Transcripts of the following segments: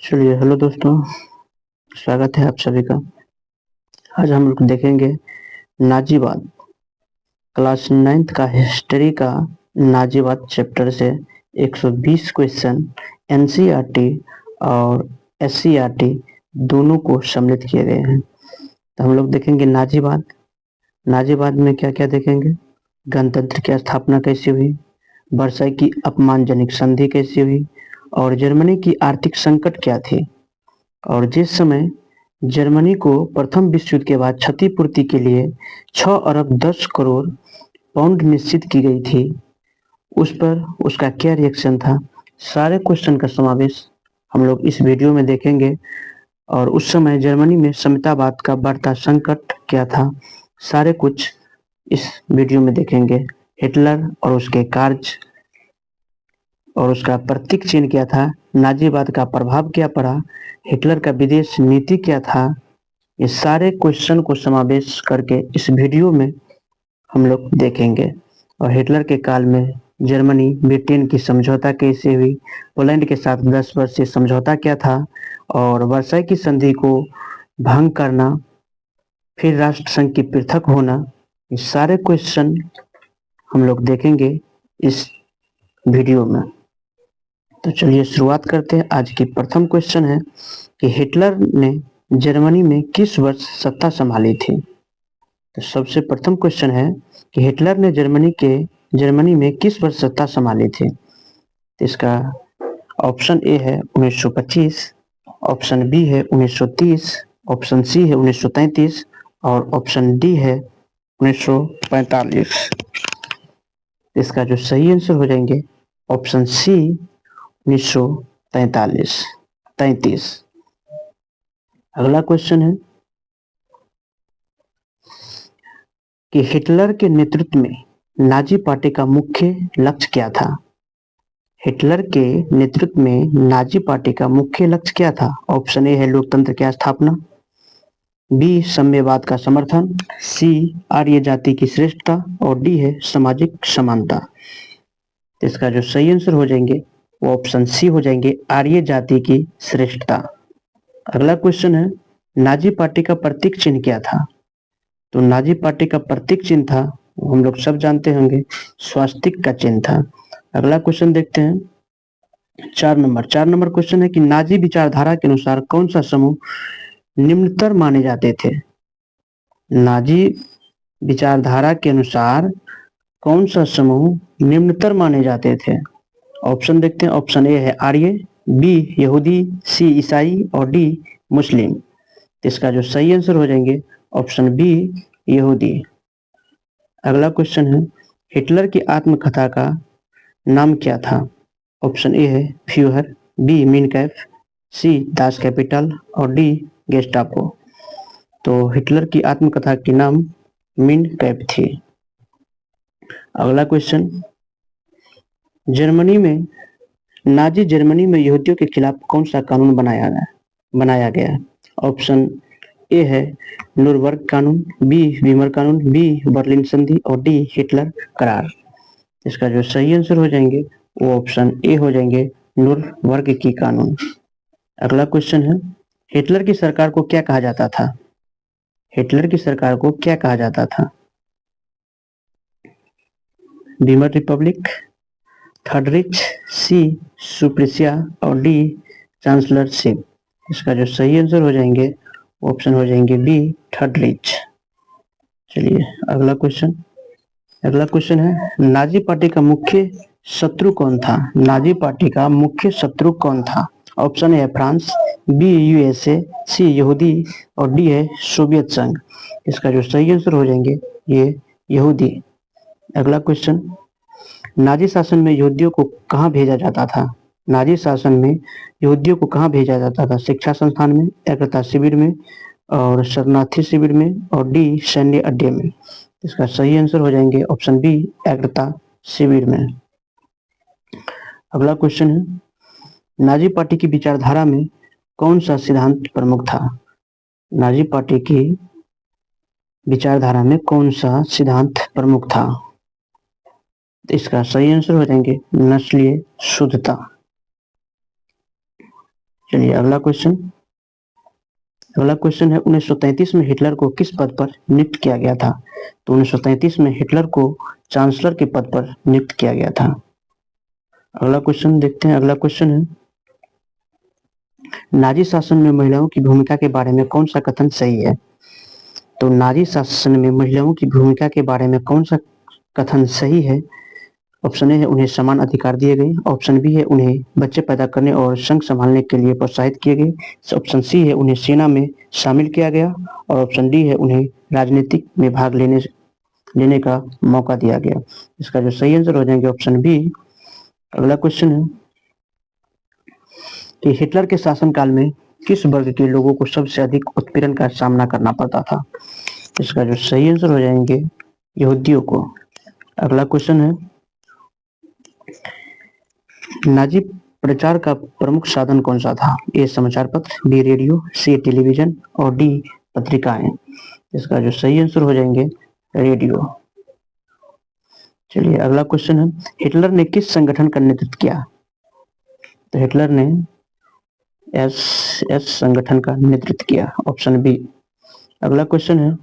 चलिए, हेलो दोस्तों। स्वागत है आप सभी का। आज हम लोग देखेंगे नाजीवाद, क्लास 9th का हिस्ट्री का नाजीवाद चैप्टर से 120 क्वेश्चन एनसीईआरटी और एससीईआरटी दोनों को सम्मिलित किए गए हैं। तो हम लोग देखेंगे नाजीवाद। नाजीवाद में क्या क्या देखेंगे? गणतंत्र की स्थापना कैसे हुई, वर्साई की अपमानजनक संधि कैसे हुई, और जर्मनी की आर्थिक संकट क्या थी, और जिस समय जर्मनी को प्रथम विश्व युद्ध के बाद क्षतिपूर्ति के लिए 6 अरब 10 करोड़ पाउंड निश्चित की गई थी, उस पर उसका क्या रिएक्शन था। सारे क्वेश्चन का समावेश हम लोग इस वीडियो में देखेंगे। और उस समय जर्मनी में साम्यवाद का बढ़ता संकट क्या था, सारे कुछ इस वीडियो में देखेंगे। हिटलर और उसके कार्य और उसका प्रतीक चिन्ह क्या था, नाजीवाद का प्रभाव क्या पड़ा, हिटलर का विदेश नीति क्या था, ये सारे क्वेश्चन को समावेश करके इस वीडियो में हम लोग देखेंगे। और हिटलर के काल में जर्मनी ब्रिटेन की समझौता कैसे हुई, पोलैंड के साथ 10 वर्ष से समझौता क्या था, और वर्साई की संधि को भंग करना, फिर राष्ट्र संघ की पृथक होना, ये सारे क्वेश्चन हम लोग देखेंगे इस वीडियो में। तो चलिए शुरुआत करते हैं। आज की प्रथम क्वेश्चन है कि हिटलर ने जर्मनी में किस वर्ष सत्ता संभाली थी। तो सबसे प्रथम क्वेश्चन है कि हिटलर ने जर्मनी में किस वर्ष सत्ता संभाली थी। तो इसका ऑप्शन ए है 1925, ऑप्शन बी है 1930, ऑप्शन सी है 1933 और ऑप्शन डी है 1945। इसका जो सही आंसर हो जाएंगे ऑप्शन सी 1933। अगला क्वेश्चन है कि हिटलर के नेतृत्व में नाजी पार्टी का मुख्य लक्ष्य क्या था। हिटलर के नेतृत्व में नाजी पार्टी का मुख्य लक्ष्य क्या था। ऑप्शन ए है लोकतंत्र की स्थापना, बी साम्यवाद का समर्थन, सी आर्य जाति की श्रेष्ठता और डी है सामाजिक समानता। इसका जो सही आंसर हो जाएंगे वो ऑप्शन सी हो जाएंगे, आर्य जाति की श्रेष्ठता। अगला क्वेश्चन है नाजी पार्टी का प्रतीक चिन्ह क्या था। तो नाजी पार्टी का प्रतीक चिन्ह था, हम लोग सब जानते होंगे, स्वास्तिक का चिन्ह था। अगला क्वेश्चन देखते हैं 4 नंबर क्वेश्चन है कि नाजी विचारधारा के अनुसार कौन सा समूह निम्नतर माने जाते थे। नाजी विचारधारा के अनुसार कौन सा समूह निम्नतर माने जाते थे। ऑप्शन देखते हैं। ऑप्शन ए है आर्य, बी यहूदी, सी ईसाई और डी मुस्लिम। इसका जो सही आंसर हो जाएंगे ऑप्शन बी यहूदी। अगला क्वेश्चन है हिटलर की आत्मकथा का नाम क्या था। ऑप्शन ए है फ्यूहर, बी मीन कैफ, सी दास कैपिटल और डी गेस्टापो। तो हिटलर की आत्मकथा के नाम मीन कैफ थी। अगला क्वेश्चन नाजी जर्मनी में यहूदियों के खिलाफ कौन सा कानून बनाया गया। ऑप्शन ए है नुरबर्ग कानून, बी वीमर कानून, बी बर्लिन संधि और डी हिटलर करार। इसका जो सही आंसर हो जाएंगे वो ऑप्शन ए हो जाएंगे नुरबर्ग की कानून। अगला क्वेश्चन है हिटलर की सरकार को क्या कहा जाता था। हिटलर की सरकार को क्या कहा जाता था। वीमर रिपब्लिक, थर्ड रिच, सी सुप्रीसिया और डी चांसलरशिप। इसका जो सही आंसर हो जाएंगे ऑप्शन हो जाएंगे बी थर्ड रिच। चलिए अगला क्वेश्चन है नाजी पार्टी का मुख्य शत्रु कौन था। नाजी पार्टी का मुख्य शत्रु कौन था। ऑप्शन ए है फ्रांस, बी यूएसए, सी यहूदी और डी है सोवियत संघ। इसका जो सही आंसर हो जाएंगे ये यहूदी। अगला क्वेश्चन नाजी शासन में यहूदियों को कहाँ भेजा जाता था। नाजी शासन में यहूदियों को कहाँ भेजा जाता था। शिक्षा संस्थान में, एकता शिविर में और शरणार्थी शिविर में और डी सैन्य अड्डे में। इसका सही आंसर हो जाएंगे ऑप्शन बी एकता शिविर में। अगला क्वेश्चन है नाजी पार्टी की विचारधारा में कौन सा सिद्धांत प्रमुख था। नाजी पार्टी की विचारधारा में कौन सा सिद्धांत प्रमुख था। इसका सही आंसर हो जाएंगे नस्लीय शुद्धता। चलिए अगला क्वेश्चन है 1933 में हिटलर को किस पद पर नियुक्त किया गया था? तो 1933 में हिटलर को चांसलर के पद पर नियुक्त किया गया था। अगला क्वेश्चन देखते हैं। अगला क्वेश्चन है नाजी शासन में महिलाओं की भूमिका के बारे में कौन सा कथन सही है? तो नाजी शासन में महिलाओं की भूमिका के बारे में कौन सा कथन सही है? ऑप्शन ए है उन्हें समान अधिकार दिए गए, ऑप्शन बी है उन्हें बच्चे पैदा करने और संघ संभालने के लिए प्रोत्साहित किए गए, ऑप्शन सी है उन्हें सेना में शामिल किया गया और ऑप्शन डी है उन्हें राजनीतिक में भाग लेने का मौका दिया गया। इसका जो सही आंसर हो जाएंगे ऑप्शन बी। अगला क्वेश्चन है कि हिटलर के शासनकाल में किस वर्ग के लोगों को सबसे अधिक उत्पीड़न का सामना करना पड़ता था? इसका जो सही आंसर हो जाएंगे यहूदियों को। अगला क्वेश्चन है नाजी प्रचार का प्रमुख साधन कौन सा था? ए समाचार पत्र, बी रेडियो, सी टेलीविजन और डी पत्रिकाएं। इसका जो सही आंसर हो जाएंगे रेडियो। चलिए अगला क्वेश्चन है हिटलर ने किस संगठन का नेतृत्व किया? तो हिटलर ने एस संगठन का नेतृत्व किया, ऑप्शन बी। अगला क्वेश्चन है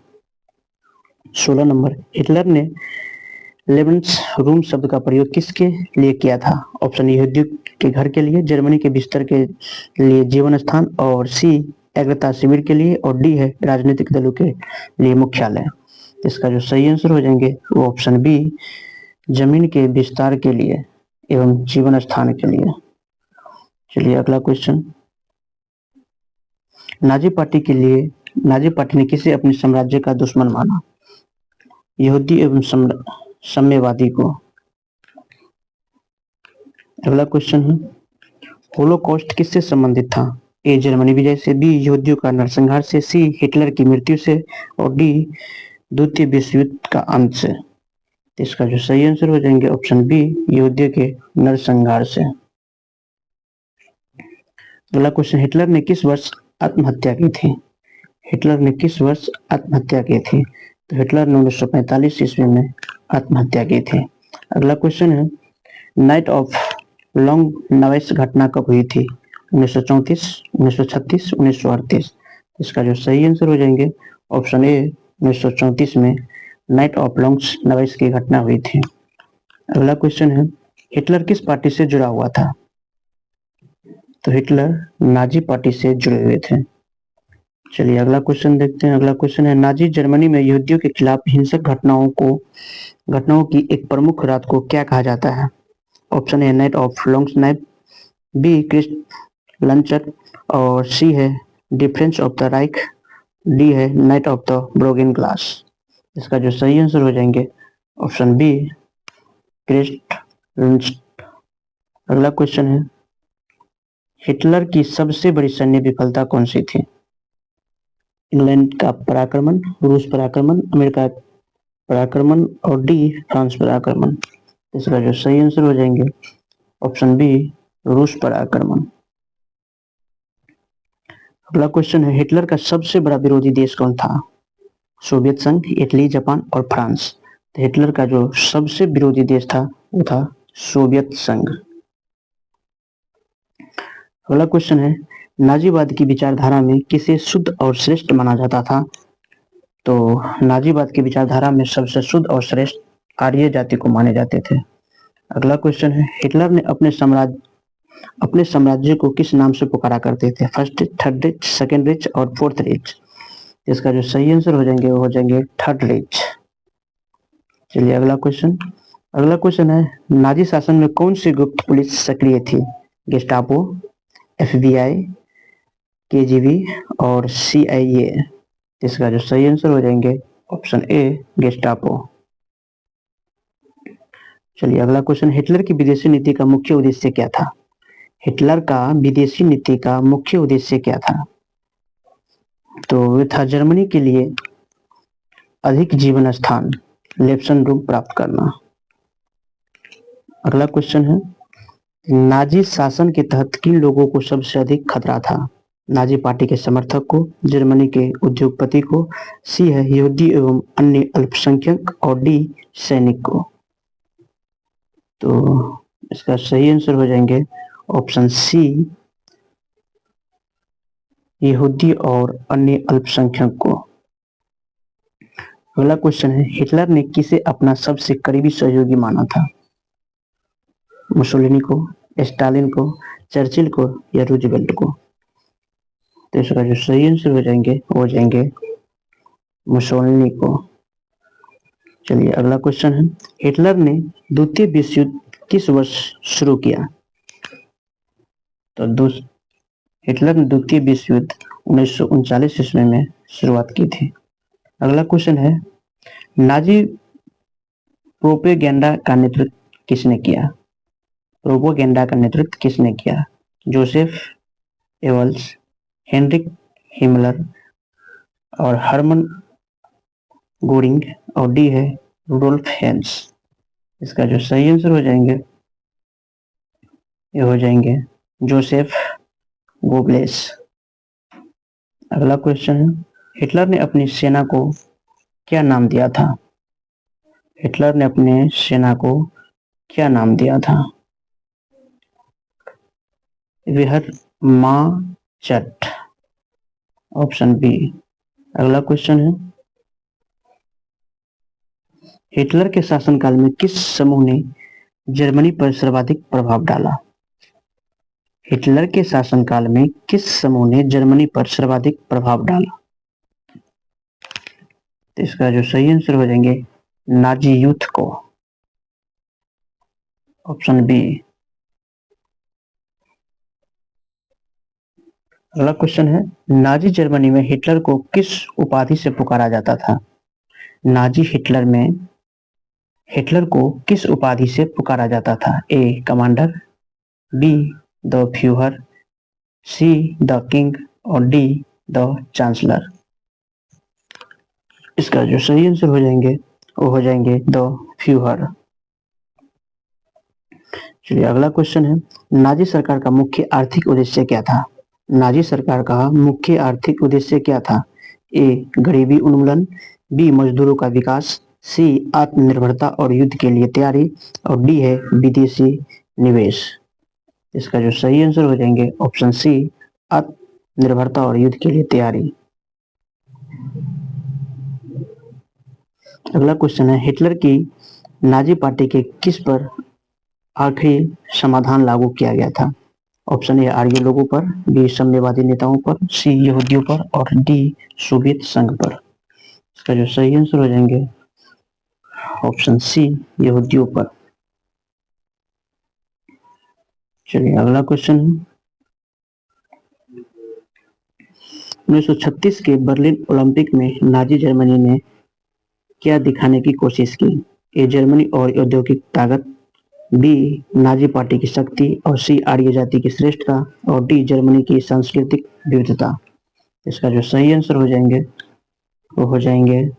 16 नंबर हिटलर ने लेबन्स रूम शब्द का प्रयोग किसके लिए किया था? ऑप्शन यहूदियों के घर के लिए, जर्मनी के बिस्तर के लिए जीवन स्थान और सी एग्रता शिविर के लिए और डी है राजनीतिक दलों के लिए मुख्यालय। इसका जो सही आंसर हो जाएंगे वो ऑप्शन बी जमीन के विस्तार के लिए एवं जीवन स्थान के लिए। चलिए अगला क्वेश्चन नाजी पार्टी ने किसे अपने साम्राज्य का दुश्मन माना? यहूदी एवं साम्यवादी को। अगला क्वेश्चन है होलोकॉस्ट किससे संबंधित था? ए जर्मनी विजय से, बी यहूदियों का नरसंहार से, सी हिटलर की मृत्यु से और डी द्वितीय विश्व युद्ध का अंत से। इसका जो सही आंसर हो जाएंगे ऑप्शन बी यहूदियों के नरसंहार से। अगला क्वेश्चन हिटलर ने किस वर्ष आत्महत्या की थी? हिटलर ने किस वर्ष आत्महत्या की थी? तो हिटलर ने 1945 ईस्वी में आत्महत्या की थी। अगला क्वेश्चन है नाइट ऑफ लॉन्ग नवेस घटना कब हुई थी? 1934, 1936, 1938। इसका जो सही आंसर हो जाएंगे ऑप्शन ए 1934 में नाइट ऑफ लॉन्ग नवेस की घटना हुई थी। अगला क्वेश्चन है हिटलर किस पार्टी से जुड़ा हुआ था? तो हिटलर नाजी पार्टी से जुड़े हुए थे। चलिए अगला क्वेश्चन देखते हैं। अगला क्वेश्चन है नाजी जर्मनी में यहूदियों के खिलाफ हिंसक घटनाओं की एक प्रमुख रात को क्या कहा जाता है? Option A night of long night, B Kristallnacht और सी है defence of the Reich, D है night of the broken glass. इसका जो सही आंसर हो जाएंगे ऑप्शन बी क्रिस्ट लंचर। अगला क्वेश्चन है हिटलर की सबसे बड़ी सैन्य विफलता कौन सी थी? इंग्लैंड का पराक्रमण, रूस पराक्रमण, अमेरिका पराक्रमण और डी फ्रांस पराक्रमण। इसका जो सही आंसर हो जाएंगे ऑप्शन बी रूस पराक्रमण। अगला क्वेश्चन है हिटलर का सबसे बड़ा विरोधी देश कौन था? सोवियत संघ, इटली, जापान और फ्रांस। तो हिटलर का जो सबसे विरोधी देश था वो था सोवियत संघ। अगला क्वेश्चन है नाजीवाद की विचारधारा में किसे शुद्ध और श्रेष्ठ माना जाता था? तो नाजीवाद की विचारधारा में सबसे शुद्ध और श्रेष्ठ आर्य जाति को माने जाते थे। अगला क्वेश्चन है हिटलर ने अपने साम्राज्य को किस नाम से पुकारा करते थे? First rich, third rich, second rich और फोर्थ रिच। इसका जो सही आंसर हो जाएंगे वो हो जाएंगे थर्ड रिच। चलिए अगला क्वेश्चन है नाजी शासन में कौन सी गुप्त पुलिस सक्रिय थी? गेस्टापो, एफबीआई, केजीबी और सीआईए। इसका जो सही आंसर हो जाएंगे ऑप्शन ए गेस्टापो। चलिए अगला क्वेश्चन हिटलर की विदेशी नीति का मुख्य उद्देश्य क्या था? हिटलर का विदेशी नीति का मुख्य उद्देश्य क्या था? तो वह था जर्मनी के लिए अधिक जीवन स्थान लेप्सन रूम प्राप्त करना। अगला क्वेश्चन है नाजी शासन के तहत किन लोगों को सबसे अधिक खतरा था? नाजी पार्टी के समर्थक को, जर्मनी के उद्योगपति को, सी है यहूदी एवं अन्य अल्पसंख्यक और डी सैनिक को। तो इसका सही आंसर हो जाएंगे ऑप्शन सी यहूदी और अन्य अल्पसंख्यक को। अगला क्वेश्चन है, हिटलर ने किसे अपना सबसे करीबी सहयोगी माना था? मुसोलिनी को, स्टालिन को, चर्चिल को या रूजवेल्ट को? तो इसका जो सही आंसर हो जाएंगे मुसोलिनी को। चलिए अगला क्वेश्चन है, हिटलर ने द्वितीय विश्व युद्ध किस वर्ष शुरू किया? तो हिटलर ने द्वितीय विश्व युद्ध 1939 ईस्वी में शुरुआत की थी। अगला क्वेश्चन है, नाजी प्रोपेगेंडा का नेतृत्व किसने किया? प्रोपेगेंडा का नेतृत्व किसने किया? जोसेफ एवल्स, हेनरिक हिमलर और हरमन गोरिंग और डी है रुडोल्फ हेन्स। इसका जो सही आंसर हो जाएंगे जोसेफ गोबलेस। अगला क्वेश्चन है, हिटलर ने अपनी सेना को क्या नाम दिया था? हिटलर ने अपने सेना को क्या नाम दिया था? वेहरमाचट, ऑप्शन बी। अगला क्वेश्चन है, हिटलर के शासनकाल में किस समूह ने जर्मनी पर सर्वाधिक प्रभाव डाला? हिटलर के शासनकाल में किस समूह ने जर्मनी पर सर्वाधिक प्रभाव डाला? तो इसका जो सही आंसर हो जाएंगे नाजी यूथ को, ऑप्शन बी। अगला क्वेश्चन है, नाजी जर्मनी में हिटलर को किस उपाधि से पुकारा जाता था? नाजी हिटलर में हिटलर को किस उपाधि से पुकारा जाता था? A commander, B the Fuhrer, C the king और डी द चांसलर। इसका जो सही आंसर हो जाएंगे द फ्यूहर। चलिए अगला क्वेश्चन है, नाजी सरकार का मुख्य आर्थिक उद्देश्य क्या था? नाजी सरकार का मुख्य आर्थिक उद्देश्य क्या था? ए गरीबी उन्मूलन, बी मजदूरों का विकास, सी आत्मनिर्भरता और युद्ध के लिए तैयारी और डी है विदेशी निवेश। इसका जो सही आंसर हो जाएंगे ऑप्शन सी आत्मनिर्भरता और युद्ध के लिए तैयारी। अगला क्वेश्चन है, हिटलर की नाजी पार्टी के किस पर आखिरी समाधान लागू किया गया था? ऑप्शन ए आर्य लोगों पर, बी साम्यवादी नेताओं पर, सी यहूदियों पर और डी सोवियत संघ पर। इसका जो सही आंसर हो जाएंगे ऑप्शन सी यहूदियों पर। चलिए अगला क्वेश्चन, 1936 के बर्लिन ओलंपिक में नाजी जर्मनी ने क्या दिखाने की कोशिश की? ए जर्मनी और औद्योगिक ताकत, बी नाजी पार्टी की शक्ति और सी आर्य जाति की श्रेष्ठता और डी जर्मनी की सांस्कृतिक विविधता। इसका जो सही आंसर हो जाएंगे वो हो जाएंगे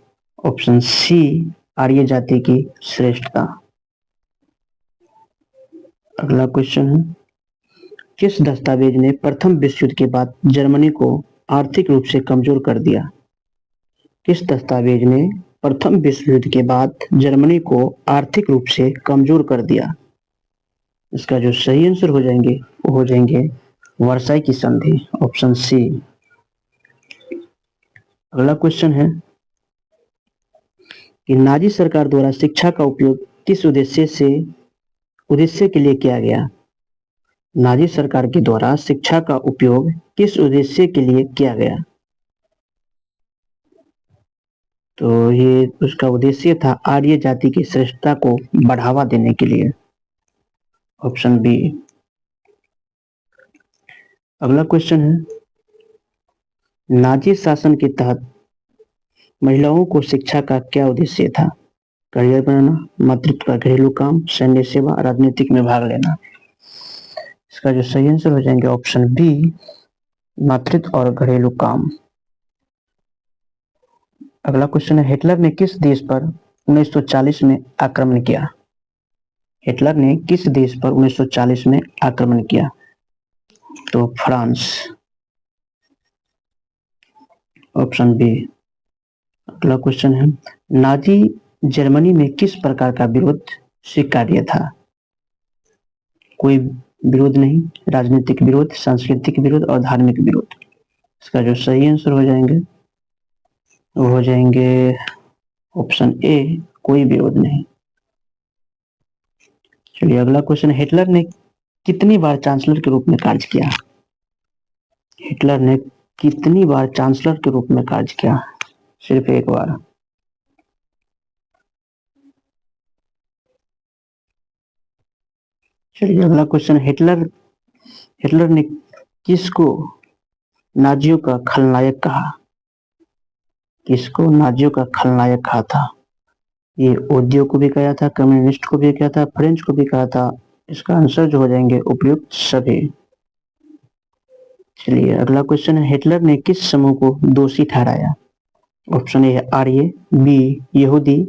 ऑप्शन सी आर्य जाति की श्रेष्ठता। अगला क्वेश्चन है, किस दस्तावेज ने प्रथम विश्व युद्ध के बाद जर्मनी को आर्थिक रूप से कमजोर कर दिया? किस दस्तावेज ने प्रथम विश्व युद्ध के बाद जर्मनी को आर्थिक रूप से कमजोर कर दिया? इसका जो सही आंसर हो जाएंगे वो हो जाएंगे वर्साई की संधि, ऑप्शन सी। अगला क्वेश्चन है कि नाजी सरकार द्वारा शिक्षा का उपयोग किस उद्देश्य के लिए किया गया? नाजी सरकार के द्वारा शिक्षा का उपयोग किस उद्देश्य के लिए किया गया? तो ये उसका उद्देश्य था आर्य जाति की श्रेष्ठता को बढ़ावा देने के लिए, ऑप्शन बी। अगला क्वेश्चन है, नाजी शासन के तहत महिलाओं को शिक्षा का क्या उद्देश्य था? करियर बनाना, मातृत्व का घरेलू काम, सैन्य सेवा, राजनीतिक में भाग लेना। इसका जो सही आंसर हो जाएंगे ऑप्शन बी मातृत्व और घरेलू काम। अगला क्वेश्चन है, हिटलर ने किस देश पर 1940 में आक्रमण किया? हिटलर ने किस देश पर 1940 में आक्रमण किया? तो फ्रांस, ऑप्शन बी। अगला क्वेश्चन है, नाजी जर्मनी में किस प्रकार का विरोध स्वीकार्य था? कोई विरोध नहीं, राजनीतिक विरोध, सांस्कृतिक विरोध और धार्मिक विरोध। इसका जो सही आंसर हो जाएंगे वो हो जाएंगे ऑप्शन ए, कोई विरोध नहीं। चलिए अगला क्वेश्चन, हिटलर ने कितनी बार चांसलर के रूप में कार्य किया? हिटलर ने कितनी बार चांसलर के रूप में कार्य किया? सिर्फ एक बार। चलिए अगला क्वेश्चन, हिटलर ने किसको नाजियों का खलनायक कहा? किसको नाजियों का खलनायक कहा था? ये ओदियो को भी कहा था, कम्युनिस्ट को भी कहा था, फ्रेंच को भी कहा था। इसका आंसर जो हो जाएंगे उपयुक्त सभी। चलिए अगला क्वेश्चन है, हिटलर ने किस समूह को दोषी ठहराया? ऑप्शन ए है आर्य, बी यहूदी,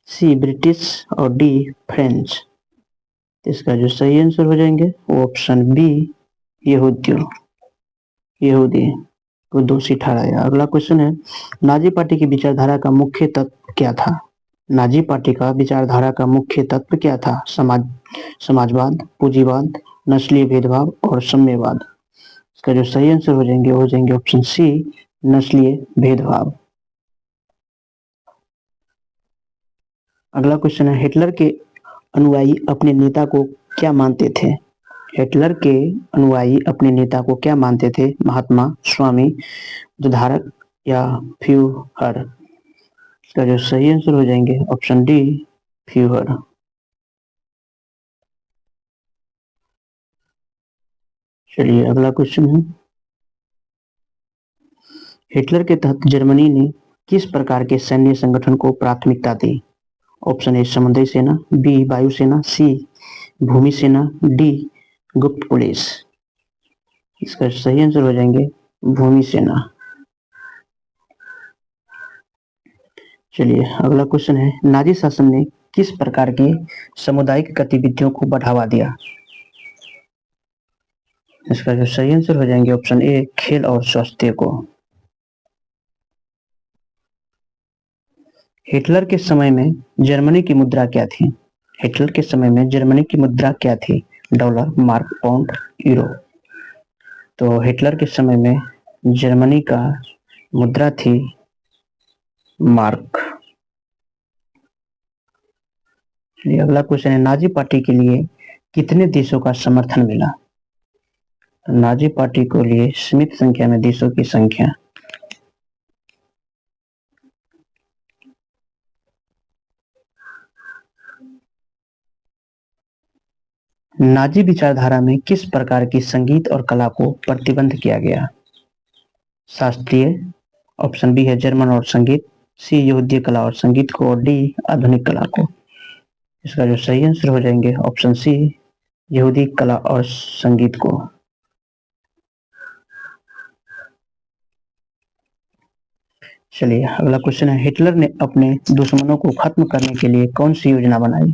सी ब्रिटिश और डी फ्रेंच। इसका जो सही आंसर हो जाएंगे वो ऑप्शन बी, यहूदी को दोषी ठहराया। अगला क्वेश्चन है, नाजी पार्टी की विचारधारा का मुख्य तत्व क्या था? नाजी पार्टी का विचारधारा का मुख्य तत्व क्या था? समाजवाद, पूंजीवाद, नस्लीय भेदभाव और साम्यवाद। इसका जो सही आंसर हो जाएंगे ऑप्शन सी, नस्लीय भेदभाव। अगला क्वेश्चन है, हिटलर के अनुयायी अपने नेता को क्या मानते थे? हिटलर के अनुयायी अपने नेता को क्या मानते थे? महात्मा, स्वामी, उद्धारक या फ्यूहर। इसका जो सही आंसर हो जाएंगे ऑप्शन डी, फ्यूहर। चलिए अगला क्वेश्चन है, हिटलर के तहत जर्मनी ने किस प्रकार के सैन्य संगठन को प्राथमिकता दी? ऑप्शन ए समुद्री सेना, बी वायुसेना, सी भूमि सेना, डी गुप्त पुलिस। इसका सही आंसर हो जाएंगे भूमि सेना। चलिए अगला क्वेश्चन है, नाजी शासन ने किस प्रकार की सामुदायिक गतिविधियों को बढ़ावा दिया? इसका जो सही आंसर हो जाएंगे ऑप्शन ए, खेल और स्वास्थ्य को। हिटलर के समय में जर्मनी की मुद्रा क्या थी? हिटलर के समय में जर्मनी की मुद्रा क्या थी? Dollar, mark, pound, euro. तो हिटलर के समय में जर्मनी का मुद्रा थी मार्क। अगला क्वेश्चन है, नाजी पार्टी के लिए कितने देशों का समर्थन मिला? नाजी पार्टी को लिए सीमित संख्या में देशों की संख्या। नाजी विचारधारा में किस प्रकार की संगीत और कला को प्रतिबंध किया गया? शास्त्रीय, ऑप्शन बी है जर्मन और संगीत, सी यहूदी कला और संगीत को, और डी आधुनिक कला को। इसका जो सही आंसर हो जाएंगे ऑप्शन सी, यहूदी कला और संगीत को। चलिए अगला क्वेश्चन है, हिटलर ने अपने दुश्मनों को खत्म करने के लिए कौन सी योजना बनाई?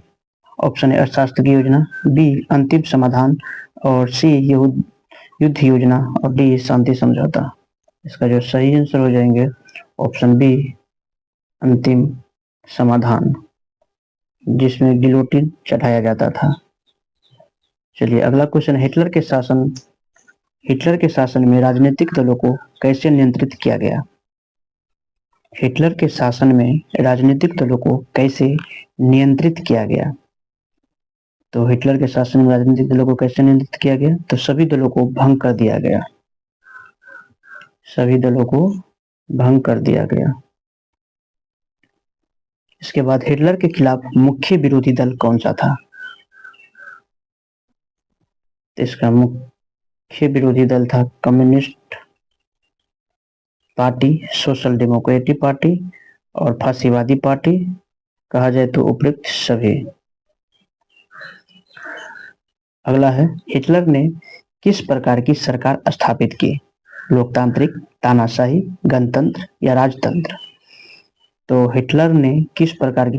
ऑप्शन ए अर्थशास्त्र की योजना, बी अंतिम समाधान, और सी युद्ध योजना, और डी शांति समझौता। इसका जो सही आंसर हो जाएंगे ऑप्शन बी, अंतिम समाधान, जिसमें गिलोटिन चढ़ाया जाता था। चलिए अगला क्वेश्चन, हिटलर के शासन में राजनीतिक दलों को कैसे नियंत्रित किया गया? हिटलर के शासन में राजनीतिक दलों को कैसे नियंत्रित किया गया? तो हिटलर के शासन में राजनीतिक दलों को कैसे नियंत्रित किया गया? तो सभी दलों को भंग कर दिया गया। सभी दलों को भंग कर दिया गया। इसके बाद हिटलर के खिलाफ मुख्य विरोधी दल कौन सा था? इसका मुख्य विरोधी दल था communist party, social democratic party और फांसीवादी पार्टी। कहा जाए तो उपयुक्त सभी। अगला है, हिटलर ने किस प्रकार की सरकार स्थापित की? लोकतांत्रिक, तानाशाही, गणतंत्र या राजतंत्र। तो हिटलर ने किस प्रकार की